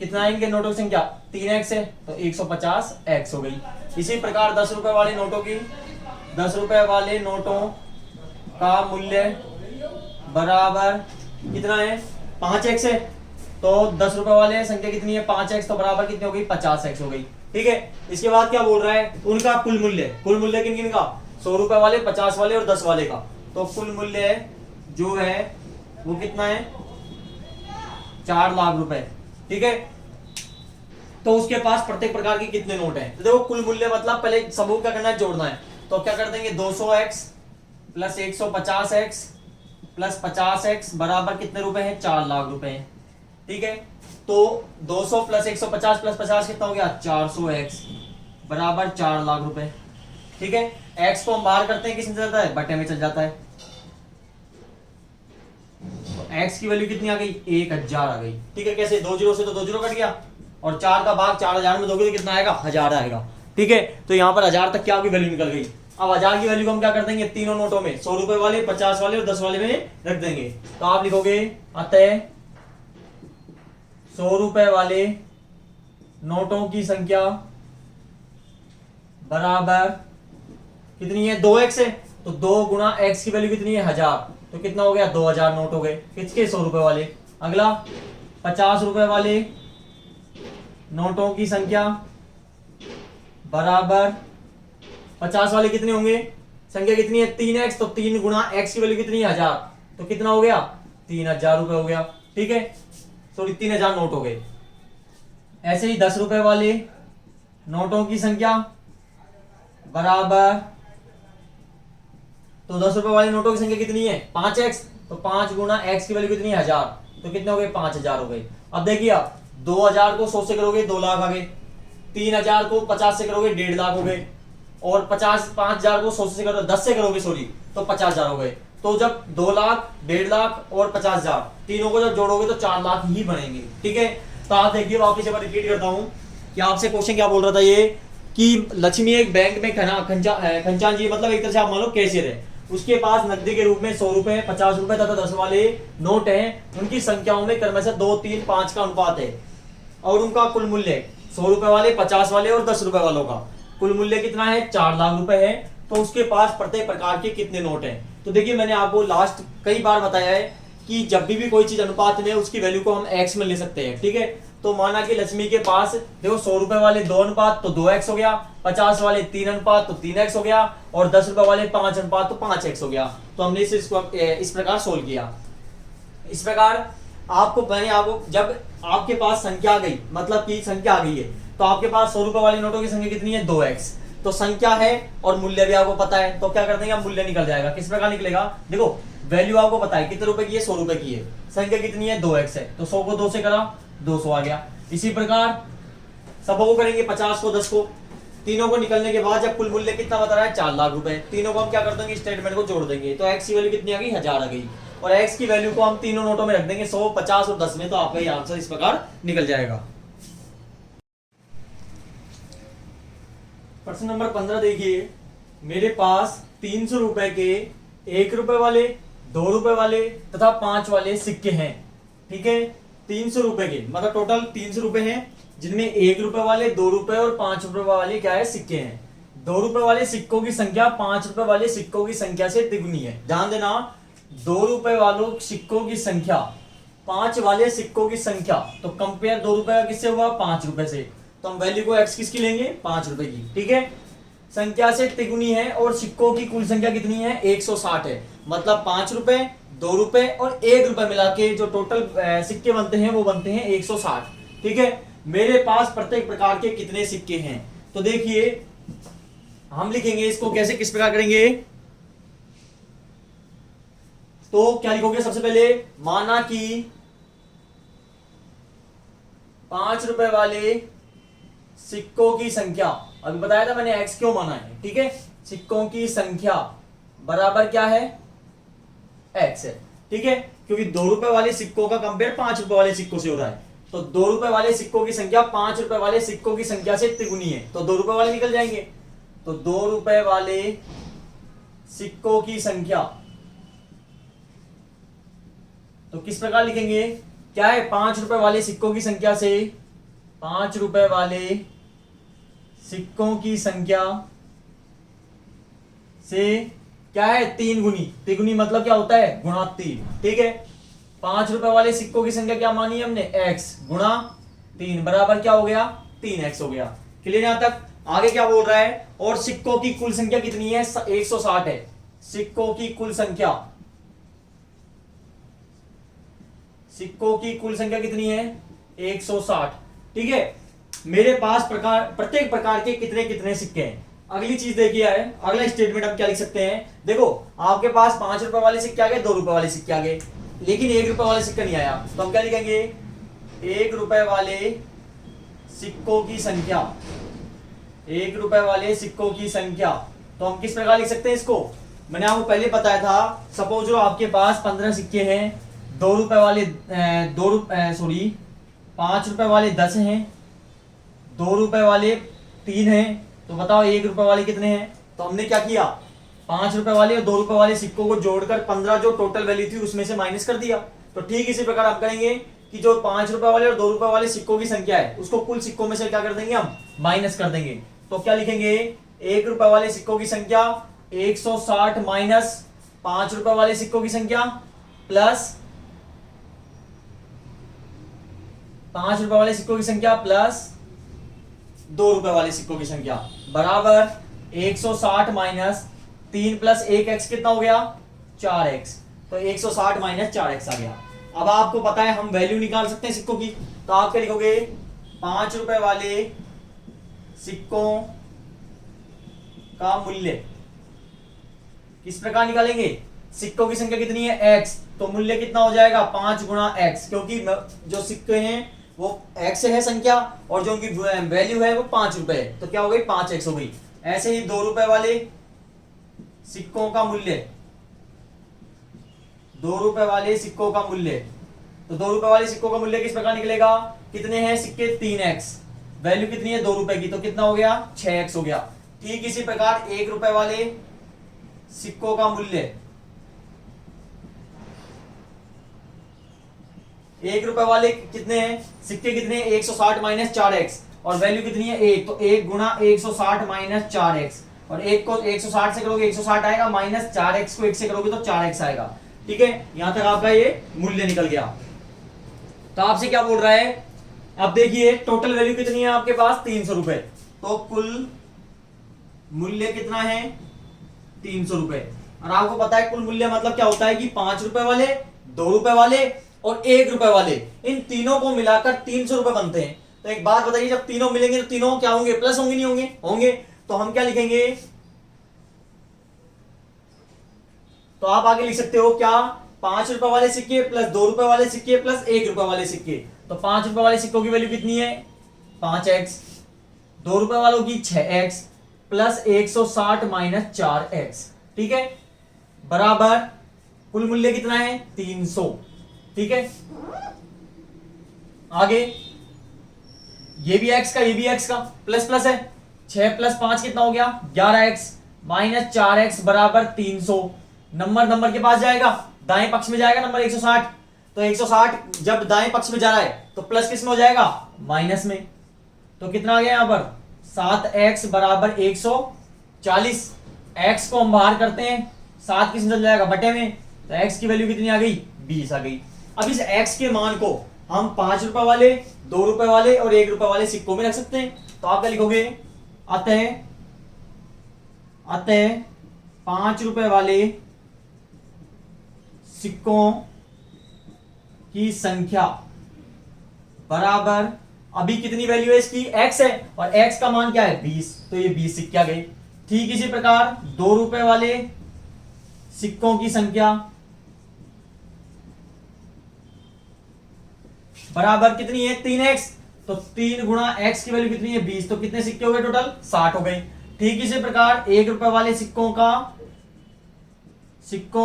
कितना है इनके नोटों की संख्या, 3x है, तो 150x हो गई। इसी प्रकार 10 रुपए वाले नोटों का मूल्य बराबर कितना है, 5x है, तो 10 रुपए वाले संख्या कितनी है, 5x, तो बराबर कितनी हो गई, 50x हो गई। ठीक है, इसके बाद क्या बोल रहा है, उनका कुल मूल्य किन का, 100 रुपए वाले, 50 वाले और 10 वाले का। तो कुल मूल्य जो है वो कितना है, 4 लाख रुपए। ठीक है, तो उसके पास प्रत्येक प्रकार के कितने नोट हैं। तो देखो, कुल मूल्य मतलब पहले समूह क्या करना है, जोड़ना है। तो क्या कर देंगे, 200x plus 150x plus 50x बराबर कितने रुपए हैं, 4 लाख रुपए हैं। ठीक है, तो 200 प्लस 150 प्लस 50 कितना हो गया, 400x बराबर 4 लाख रुपए। ठीक है, x को हम बाहर करते हैं, किस में चल जाता है, बटे में चल जाता है। तो x की वैल्यू कितनी आ गई, 1000 आ गई। ठीक है, कैसे, 2 जीरो से तो 2 जीरो कट गया, और 4 का भाग 4000 में दोगे तो कितना आएगा, 1000 आएगा। ठीक है, तो यहाँ पर 1000 तक क्या होगी, वैल्यू निकल गई। अब 1000 की वैल्यू को हम क्या कर देंगे, तीनों नोटों में, 100 रुपए वाले, 50 वाले और 10 वाले में रख देंगे। तो आप लिखोगे अतः 100 रुपए वाले नोटों की संख्या बराबर कितनी है, 2x है, तो 2 गुणा x की वैल्यू कितनी है, 1000, तो कितना हो गया, 2000 नोट हो गए किसके, 100 रुपए वाले। अगला 50 रुपए वाले नोटों की संख्या बराबर 50 वाले कितने होंगे, संख्या कितनी है, 3x, तो 3 गुणा x की वैल्यू कितनी है, 1000, तो कितना हो गया, 3000 रुपए हो गया। ठीक है, सॉरी 3000 नोट हो गए। ऐसे ही 10 रुपए वाले नोटों की संख्या बराबर, तो 10 रुपए वाले नोटों की संख्या कितनी है, 5x, तो 5 गुणा x की वैल्यू कितनी है, 1000, तो कितने हो गए, 5000 हो गए। अब देखिए आप 2000 को 100 से करोगे 2 लाख आ गए, 3000 को 50 से करोगे 1.5 लाख हो गए, और 5000 को 100 से करोगे 10 से करोगे सॉरी तो 50000 हो गए। तो जब 2 लाख, 1.5 लाख और 50000 तीनों को जब जोड़ोगे तो 4 लाख ही बनेंगे। ठीक है, तो आप देखिए वापिस एक बार रिपीट करता हूं कि आपसे क्वेश्चन क्या बोल रहा था ये, कि लक्ष्मी एक बैंक में खंचान जी, मतलब एक तरह से आप मान लो कैशियर है, उसके पास नकदी के रूप में 100 रुपए, 50 रुपए तथा 10 वाले नोट हैं, उनकी संख्याओं में क्रमशः 2, 3, 5 का अनुपात है, और उनका कुल मूल्य 100 रुपए वाले, 50 वाले और 10 रुपए वालों का कुल मूल्य कितना है, 4 लाख रुपए है। तो उसके पास प्रत्येक प्रकार के कितने नोट हैं। तो देखिए मैंने आपको लास्ट कई बार बताया है कि जब भी कोई चीज अनुपात में, उसकी वैल्यू को हम x में ले सकते हैं। ठीक है, तो माना कि लक्ष्मी के पास देखो 100 रुपए वाले 2 अनुपात तो 2x हो गया, 50 वाले 3 अनुपात तो 3x हो गया, और 10 रुपए वाले 5 अनुपात तो 5x हो गया। तो हमने इसको इस प्रकार सोल्व किया। इस प्रकार मैंने आपको जब आपके पास संख्या आ गई, मतलब की संख्या आ गई है, तो आपके पास 100 रुपए वाले नोटों की संख्या कितनी है, 2x, तो संख्या है और मूल्य भी आपको पता है, तो क्या कर देंगे, मूल्य निकल जाएगा। किस प्रकार निकलेगा, देखो वैल्यू आपको पता है कितने रुपए की है, 100 रुपए की है, संख्या कितनी है, 2x है, तो 100 को 2 से करा 200 आ गया। इसी प्रकार सबों को करेंगे, 50 को 10 को, तीनों को निकलने के बाद जब कुल मूल्य कितना बता रहा है, 4 लाख रुपए, तीनों को हम क्या कर देंगे, स्टेटमेंट को जोड़ देंगे, तो x की वैल्यू कितनी आ गई, 1000 आ गई, और x की वैल्यू को हम तीनों नोटों में रख देंगे, 100, 50 और 10 में, तो आपका ये आंसर इस प्रकार निकल जाएगा। प्रश्न नंबर 15 देखिए, मेरे पास 300 रुपए के 1 रुपए वाले, 2 रुपए वाले तथा 5 वाले सिक्के हैं। ठीक है, 300 रुपए के मतलब टोटल 300 रुपए हैं, जिनमें 1 रुपए वाले, 2 रुपए और 5 रुपए वाले क्या है, सिक्के हैं। 2 रुपए वाले सिक्कों की संख्या 5 रुपए वाले सिक्कों की संख्या से तिगुनी है। ध्यान देना, 2 रुपए वालों सिक्कों की संख्या 5 वाले सिक्कों की संख्या, तो कंपेयर 2 रुपए का किससे हुआ, 5 रुपए से, तो हम वैल्यू को x किसकी लेंगे, 5 रुपए की। ठीक है, संख्या से तिगुनी है और सिक्कों की कुल संख्या कितनी है, 160 है, मतलब 5 रुपए, 2 रुपए और 1 रुपए मिला के जो टोटल सिक्के बनते हैं वो बनते हैं 160। ठीक है, मेरे पास प्रत्येक प्रकार के कितने सिक्के हैं, तो देखिए हम लिखेंगे इसको कैसे, किस प्रकार करेंगे, तो क्या लिखोगे, सबसे पहले माना कि 5 रुपए वाले सिक्कों की संख्या, अभी बताया था मैंने x क्यों माना है। ठीक है, सिक्कों की संख्या बराबर क्या है, x है। ठीक है, क्योंकि 2 रुपए वाले सिक्कों का कंपेयर 5 रुपए वाले सिक्कों से हो रहा है, तो 2 रुपए वाले सिक्कों की संख्या 5 रुपए वाले सिक्कों की संख्या से तिगुनी है, तो 2 रुपए वाले निकल जाएंगे। तो 2 रुपए वाले सिक्कों की संख्या, तो किस प्रकार लिखेंगे, क्या है, 5 रुपए वाले सिक्कों की संख्या से 5 रुपए वाले सिक्कों की संख्या से क्या है, 3 गुनी, तिगुनी मतलब क्या होता है, गुणा 3। ठीक है, 5 रुपए वाले सिक्कों की संख्या क्या मानी हमने, x गुणा 3 बराबर क्या हो गया, 3x हो गया। क्लियर यहां तक, आगे क्या बोल रहा है, और सिक्कों की कुल संख्या कितनी है, 160 है, सिक्कों की कुल संख्या, सिक्कों की कुल संख्या कितनी है, 160। ठीक है, मेरे पास प्रत्येक प्रकार के कितने कितने सिक्के हैं। अगली चीज देखिए है, अगला स्टेटमेंट हम क्या लिख सकते हैं, देखो आपके पास 5 रुपए वाले सिक्के आ गए, 2 रुपए वाले सिक्के आ गए, लेकिन 1 रुपए वाले सिक्का नहीं आया, तो हम क्या लिखेंगे, 1 रुपए वाले सिक्कों की संख्या, 1 रुपए वाले सिक्कों की संख्या तो हम किस प्रकार लिख सकते हैं इसको, मैंने आपको पहले बताया था, सपोज जो आपके पास 15 सिक्के हैं, 2 रुपए वाले 5 रुपए वाले 10 हैं, 2 रुपए वाले 3 हैं, तो बताओ 1 रुपए वाले कितने हैं। तो हमने क्या किया, 5 रुपए वाले और 2 रुपए वाले सिक्कों को जोड़कर 15 जो टोटल वैल्यू थी उसमें से माइनस कर दिया। तो ठीक इसी प्रकार आप करेंगे कि जो 5 रुपए वाले और 2 रुपए वाले सिक्कों की संख्या है उसको कुल सिक्कों में से क्या कर देंगे, हम माइनस कर देंगे। तो क्या लिखेंगे, 1 रुपए वाले सिक्कों की संख्या 160 माइनस 5 रुपए वाले सिक्कों की संख्या प्लस 5 रुपए वाले सिक्कों की संख्या प्लस 2 रुपए वाले सिक्कों की संख्या बराबर 160 माइनस 3 प्लस 1x कितना हो गया, 4x। तो 160 माइनस 4x आ गया। अब आपको पता है हम वैल्यू निकाल सकते हैं सिक्कों की, तो आप क्या लिखोगे, 5 रुपए वाले सिक्कों का मूल्य किस प्रकार निकालेंगे, सिक्कों की संख्या कितनी है x, तो मूल्य कितना हो जाएगा 5 गुणा x, क्योंकि जो सिक्के हैं वो x है संख्या और जो उनकी वैल्यू है वो 5 रुपए है, तो क्या हो गई 5x हो गई। ऐसे ही 2 रुपए वाले सिक्कों का मूल्य, 2 रुपए वाले सिक्कों का मूल्य, तो 2 रुपए वाले सिक्कों का मूल्य किस प्रकार निकलेगा, कितने हैं सिक्के 3x, वैल्यू कितनी है 2 रुपए की, तो कितना हो गया 6x हो गया। ठीक इसी प्रकार 1 रुपए वाले सिक्कों का मूल्य, 1 रुपए वाले कितने हैं सिक्के कितने हैं 160 माइनस 4x और वैल्यू कितनी है 1, तो 1 गुणा 160 माइनस 4x, और 1 को 160 से करोगे 160 आएगा, माइनस 4x को 1 से करोगे तो 4x आएगा। ठीक है, यहां तक आपका ये मूल्य निकल गया। तो आपसे क्या बोल रहा है, अब देखिए टोटल वैल्यू कितनी है आपके पास 300 रुपए, तो कुल मूल्य कितना है 300 रुपए। और आपको पता है कुल मूल्य मतलब क्या होता है कि 5 रुपए वाले, 2 रुपए वाले और 1 रुपए वाले, इन तीनों को मिलाकर 300 रुपए बनते हैं। तो एक बात बताइए, जब तीनों मिलेंगे तो तीनों क्या होंगे, प्लस होंगे नहीं होंगे, होंगे। तो हम क्या लिखेंगे, तो आप आगे लिख सकते हो क्या, 5 रुपए वाले सिक्के प्लस 2 रुपए वाले सिक्के प्लस 1 रुपए वाले सिक्के। तो 5 रुपए वाले सिक्कों की वैल्यू कितनी है 5x, 2 रुपए वालों की 6x प्लस 160 माइनस 4x। ठीक है, बराबर कुल मूल्य कितना है 300। ठीक है, आगे ये भी x का ये भी x का प्लस प्लस है, 6 प्लस 5 कितना हो गया 11x माइनस 4x बराबर 300। नंबर के पास जाएगा, दाएं पक्ष में जाएगा नंबर 160, तो 160 जब दाएं पक्ष में जा रहा है तो प्लस किस में हो जाएगा माइनस में। तो कितना आ गया यहां पर 7x बराबर 140। x को हम बाहर करते हैं, 7 किस में चल जाएगा बटे में, तो x की वैल्यू कितनी आ गई 20 आ गई। अब इस x के मान को हम 5 रुपए वाले, 2 रुपए वाले और 1 रुपए वाले सिक्कों में रख सकते हैं। तो आप क्या लिखोगे, अतः 5 रुपए वाले सिक्कों की संख्या बराबर, अभी कितनी वैल्यू है इसकी x है और x का मान क्या है 20, तो ये 20 सिक्के आ गए। ठीक इसी प्रकार 2 रुपए वाले सिक्कों की संख्या बराबर कितनी है 3x, तो 3 गुणा x की वैल्यू कितनी है 20, तो कितने सिक्के हो गए टोटल 60 हो गए। ठीक इसी प्रकार 1 रुपए वाले सिक्कों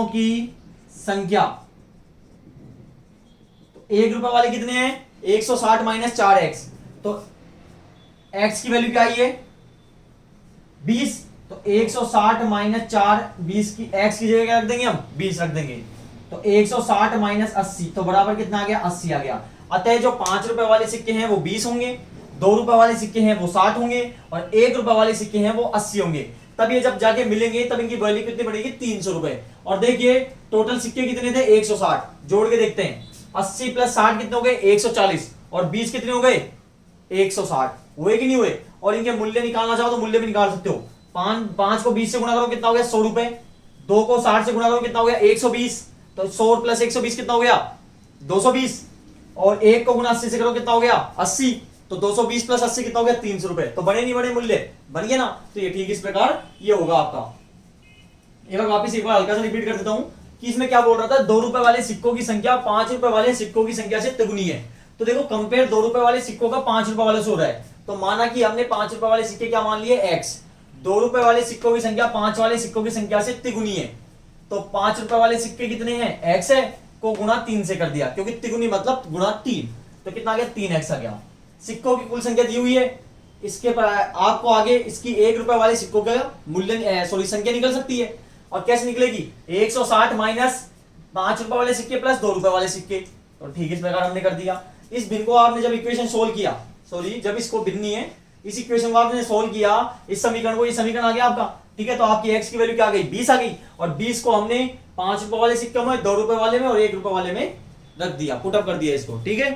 की संख्या, तो 1 रुपए वाले कितने हैं 160 माइनस 4x, तो x की वैल्यू क्या आई है 20, तो 160 माइनस 4 20 की x की जगह क्या रख देंगे हम 20 रख देंगे, तो 160 माइनस 80, तो बराबर कितना आ गया 80 आ गया। अतः जो 5 रुपए वाले सिक्के हैं वो 20 होंगे, 2 रुपए वाले सिक्के हैं वो 60 होंगे और 1 रुपए वाले सिक्के हैं वो 80 होंगे। तब ये जब जाके मिलेंगे तब इनकी वैल्यू कितनी बढ़ेगी 300 रुपए। और देखिए टोटल सिक्के कितने थे 160, जोड़ के देखते हैं 80 प्लस 60 कितने हो गए 140 और 20 कितने हो गए 160, हुए कि नहीं हुए। और इनके मूल्य निकालना चाहो तो मूल्य भी निकाल सकते हो। 5 को 20 से गुणा करो कितना हो गया 100 रुपए, 2 को 60 से गुणा करो कितना हो गया 120, तो 100 प्लस 120 कितना हो गया 220, और 1 को गुणा 80 से करो कितना हो गया 80, तो 220 प्लस 80 कितना हो गया 300 रुपए। तो बड़े नहीं बड़े मूल्य बन गए ना, तो ये ठीक इस प्रकार ये होगा आपका। एक बार वापस एक बार हल्का सा रिपीट कर देता हूं कि इसमें क्या बोल रहा था, 2 रुपए वाले सिक्कों की संख्या 5 रुपए वाले सिक्कों की संख्या से तिगुनी है। तो देखो कंपेयर 2 रुपए वाले सिक्कों का 5 रुपए वाले से हो रहा है, तो माना कि हमने 5 रुपए वाले सिक्के क्या मान लिए x, ₹2 वाले सिक्कों की संख्या 5 वाले सिक्कों की संख्या से तिगुनी है, तो ₹5 वाले सिक्के कितने हैं, x है, को गुणा 3 से कर दिया, क्योंकि तिगुनी मतलब गुणा 3, तो कितना आ गया, 3x आ गया। सिक्कों की कुल संख्या दी हुई है, इसके पर आपको आगे इसकी ₹1 वाले सिक्कों का मूल्य संख्या निकल सकती है, और कैसे निकलेगी, 160 माइनस ₹5 वाले सिक्के प्लस ₹2 वाले सिक्के, तो ठीक इस प्रकार हमने कर दिया। इस भिन्न को आपने जब इक्वेशन सोल्व किया, जब इसको भिन्न है, इस इक्वेशन को आपने सोल्व किया, इस समीकरण को, ये समीकरण आ गया आपका, ठीक है। तो आपकी x की वैल्यू क्या आ गई, 20 आ गई, और 20 को हमने ₹5 वाले सिक्के में, ₹2 वाले में और ₹1 वाले में रख दिया, पुट अप कर दिया इसको, ठीक है।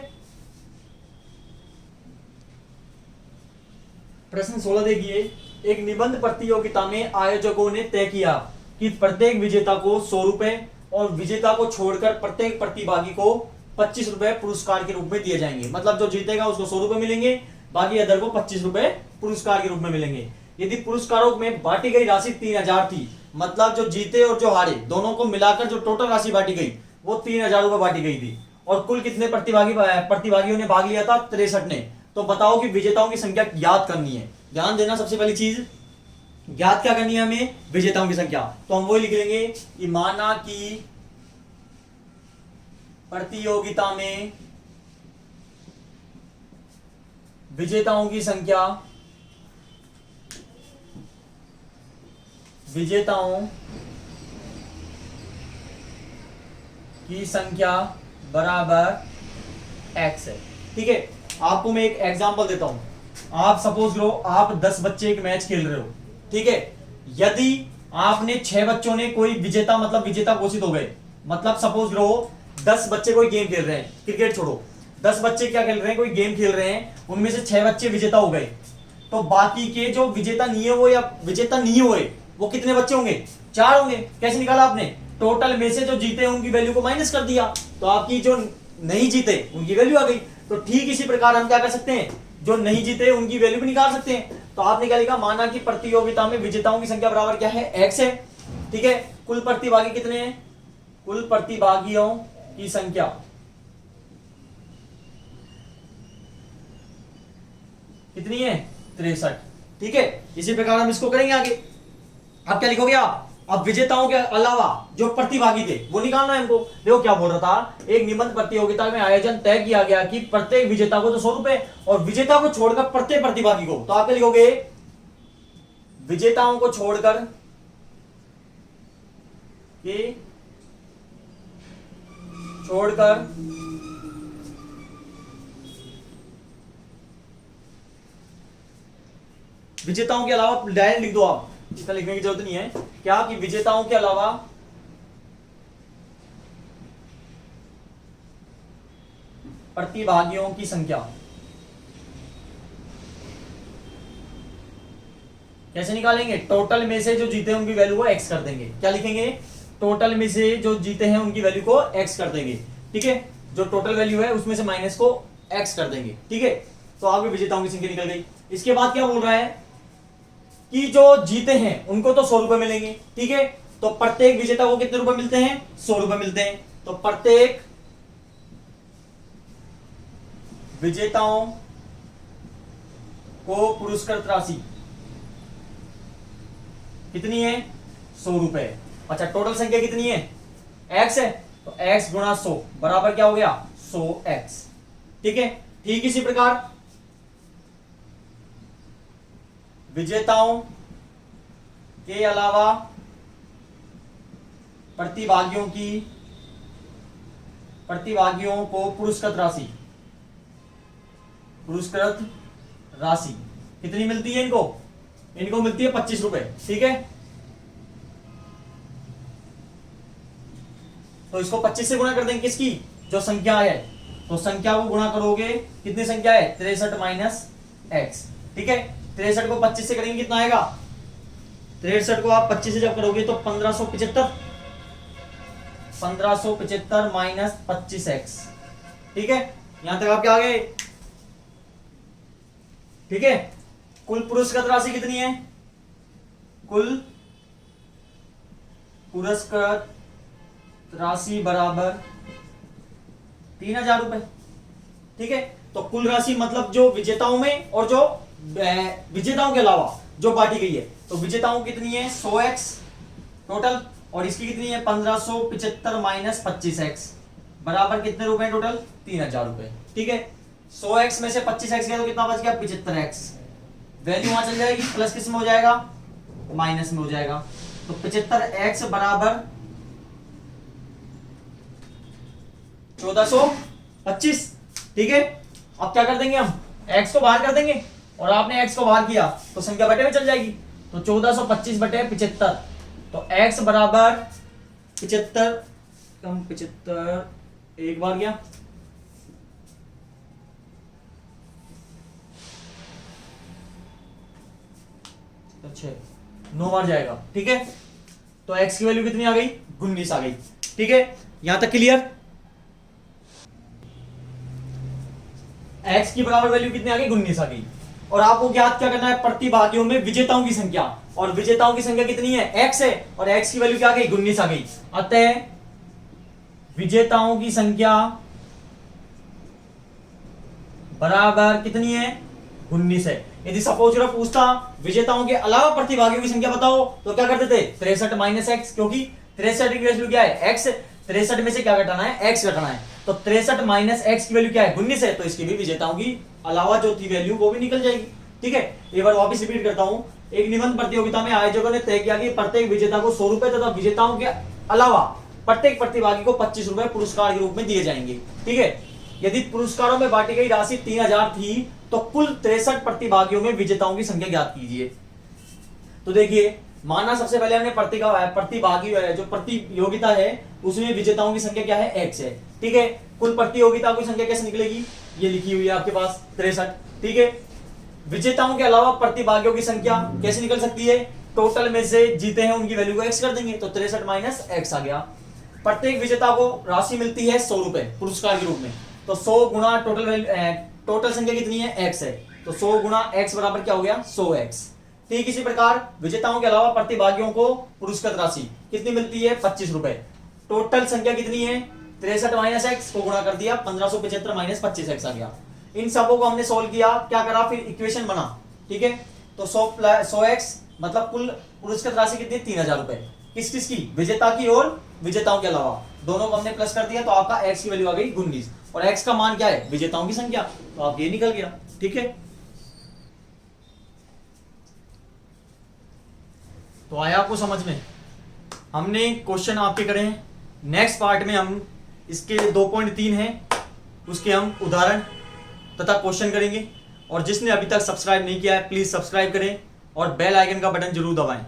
प्रश्न 16 देखिए, एक निबंध प्रतियोगिता में आयोजकों ने तय किया कि प्रत्येक विजेता को ₹100 और विजेता को छोड़कर प्रत्येक प्रतिभागी को ₹25 पुरस्कार के रूप में दिए जाएंगे। मतलब जो जीतेगा उसको ₹100 मिलेंगे, बाकी अदर को ₹25 पुरस्कार के रूप में मिलेंगे। यदि पुरस्कारों में बांटी गई राशि 3000 थी, मतलब जो जीते और जो हारे दोनों को मिलाकर जो टोटल राशि बांटी गई वो ₹3000 बांटी गई थी, और कुल कितने प्रतिभागियों ने भाग लिया था, 63 ने। तो बताओ कि विजेताओं की संख्या ज्ञात करनी है। ध्यान देना, सबसे पहली चीज ज्ञात क्या करनी है हमें, विजेताओं की संख्या। तो हम वही लिख लेंगे कि माना कि प्रतियोगिता में विजेताओं की संख्या, बराबर x है, ठीक है। आपको मैं एक एग्जांपल देता हूं। आप सपोज करो आप 10 बच्चे एक मैच खेल रहे हो, ठीक है। यदि आपने 6 बच्चों ने कोई विजेता, मतलब विजेता घोषित हो गए, मतलब सपोज करो 10 बच्चे कोई गेम खेल रहे हैं, क्रिकेट छोड़ो, 10 बच्चे क्या खेल रहे हैं, कोई गेम खेल रहे हैं, उनमें से 6 बच्चे विजेता हो गए, तो बाकी के जो विजेता नहीं हुए या विजेता नहीं हुए वो कितने बच्चे होंगे, 4 होंगे। कैसे निकाला आपने, टोटल में से जो जीते उनकी वैल्यू को माइनस कर दिया, तो आपकी जो नहीं जीते उनकी वैल्यू आ गई। तो ठीक इसी प्रकार हम क्या कर सकते हैं, जो नहीं जीते उनकी वैल्यू भी निकाल सकते हैं। तो आपने क्या लिखा, माना कि प्रतियोगिता में विजेताओं की संख्या बराबर क्या है, x है, ठीक है। कुल प्रतिभागी कितने हैं, कुल प्रतिभागियों की संख्या कितनी है, 63, ठीक है। इसी प्रकार हम इसको करेंगे आगे। अब क्या लिखोगे आप, अब विजेताओं के अलावा जो प्रतिभागी थे वो निकालना है हमको। देखो क्या बोल रहा था, एक निबंध प्रतियोगिता में आयोजन तय किया गया कि प्रत्येक विजेता को तो ₹100 और विजेता को छोड़कर प्रत्येक प्रतिभागी को, तो आप क्या लिखोगे, विजेताओं को छोड़कर विजेताओं के अलावा, डायरेक्ट लिख दो आप, इसका लिखने की जरूरत नहीं है, क्या कि विजेताओं के अलावा प्रतिभागियों की संख्या। कैसे निकालेंगे, टोटल में से जो जीते हैं उनकी वैल्यू को x कर देंगे। क्या लिखेंगे, टोटल में से जो जीते हैं उनकी वैल्यू को x कर देंगे, ठीक है। जो टोटल वैल्यू है उसमें से माइनस को x कर देंगे, ठीक है। तो आपके विजेताओं की संख्या निकल गई। इसके बाद क्या बोल रहा है कि जो जीते हैं उनको तो ₹100 मिलेंगे, ठीक है। तो प्रत्येक विजेता को कितने रुपए मिलते हैं, ₹100 मिलते हैं। तो प्रत्येक विजेताओं को पुरस्कृत राशि कितनी है, ₹100। अच्छा, टोटल संख्या कितनी है, x है, तो x गुणा 100 बराबर क्या हो गया, 100x, ठीक है। ठीक इसी प्रकार विजेताओं के अलावा प्रतिभागियों को पुरस्कृत राशि कितनी मिलती है, इनको मिलती है ₹25, ठीक है। तो इसको 25 से गुणा कर देंगे, किसकी, जो संख्या है, तो संख्या को गुणा करोगे, कितनी संख्या है, 63 माइनस x, ठीक है। 63 को 25 से करेंगे कितना आएगा, 63 को आप 25 से जब करोगे तो 1575 माइनस 25x, ठीक है। यहां तक आप क्या आ गए, ठीक है। कुल पुरस्कृत राशि कितनी है, कुल पुरस्कृत राशि बराबर ₹3000, ठीक है। तो कुल राशि मतलब जो विजेताओं में और जो विजेताओं के अलावा जो बांटी गई है। तो विजेताओं की कितनी है 100x टोटल, और इसकी कितनी है 1575 माइनस 25x बराबर कितने रुपए टोटल 3000 रुपए। ठीक है, 100x में से 25x गया तो कितना बच गया 75x, वैल्यू वहां चल जाएगी, प्लस किस में हो जाएगा माइनस में हो जाएगा। तो 75x बराबर 1425। ठीक है, अब क्या कर देंगे हम x को बाहर कर देंगे, और आपने x को बाहर किया तो संख्या बटे में चल जाएगी। तो 1425 बटे 75, तो x बराबर 75 कम 75 एक बार गया, अच्छा 9 बार जाएगा। ठीक है, तो x की वैल्यू कितनी आ गई 19 आ गई। ठीक है, यहां तक क्लियर। x की बराबर वैल्यू कितनी आ गई 19 आ गई, और आपको ज्ञात क्या करना है प्रतिभागियों में विजेताओं की संख्या, और विजेताओं की संख्या कितनी है x है, और x की वैल्यू क्या आ गई 19 आ गई। अतः विजेताओं की संख्या बराबर कितनी है 19 है। यदि सपोज पूछता विजेताओं के अलावा प्रतिभागियों की संख्या बताओ तो क्या करते थे 63 माइनस एक्स, क्योंकि 63 की वैल्यू क्या है x, 63 में से क्या घटाना है x घटाना है, तो 63 माइनस एक्स की वैल्यू क्या है 19 है, तो इसकी भी विजेताओं की अलावा जो थी वैल्यू वो भी निकल जाएगी। ठीक है, एक बार वापस रिपीट करता हूं। एक निबंध प्रतियोगिता में आयोजकों ने तय किया कि प्रत्येक विजेता को 100 रुपए तथा विजेताओं के अलावा प्रत्येक प्रतिभागी को 25 रुपए पुरस्कार के रूप में दिए जाएंगे। ठीक है, यदि पुरस्कारों में बांटी गई राशि 3000 थी तो कुल 63 प्रतिभागियों में विजेताओं की संख्या ज्ञात कीजिए। तो देखिए, माना सबसे पहले हमने प्रतिभागी जो प्रतियोगिता है उसमें विजेताओं की संख्या क्या है x है। ठीक है, कुल प्रतियोगिताओं की संख्या कैसे निकलेगी, ये लिखी हुई है आपके पास 63। ठीक है, विजेताओं के अलावा प्रतिभागियों की संख्या कैसे निकल सकती है, टोटल में से जीते हैं उनकी वैल्यू को x कर देंगे, तो 63 माइनस x आ गया। प्रत्येक विजेता को राशि मिलती है 100 रुपए पुरस्कार के रूप में, तो 100 गुणा टोटल संख्या कितनी है x है, तो 100 गुणा x बराबर क्या हो गया 100x। ठीक इसी प्रकार विजेताओं के अलावा प्रतिभागियों को पुरस्कृत राशि कितनी मिलती है 25 रुपए, टोटल संख्या कितनी है 63 माइनस एक्स को गुणा कर दिया 1575 माइनस 25x आ गया। इन सबों को हमने सोल्व किया, क्या करा फिर इक्वेशन बना। ठीक है, तो 100x मतलब कुल पुरस्कृत राशि कितनी 3000 रुपए, किस किस की विजेता की और विजेताओं के अलावा, दोनों को हमने प्लस कर दिया, तो आपका x की वैल्यू आ गई 19, और x का मान क्या है विजेताओं की संख्या, तो आप ये निकल गया। ठीक है, तो आया आपको समझ में। हमने क्वेश्चन आपके करे हैं, नेक्स्ट पार्ट में हम इसके 2.3 हैं उसके हम उदाहरण तथा क्वेश्चन करेंगे, और जिसने अभी तक सब्सक्राइब नहीं किया है प्लीज सब्सक्राइब करें और बेल आइकन का बटन जरूर दबाएं।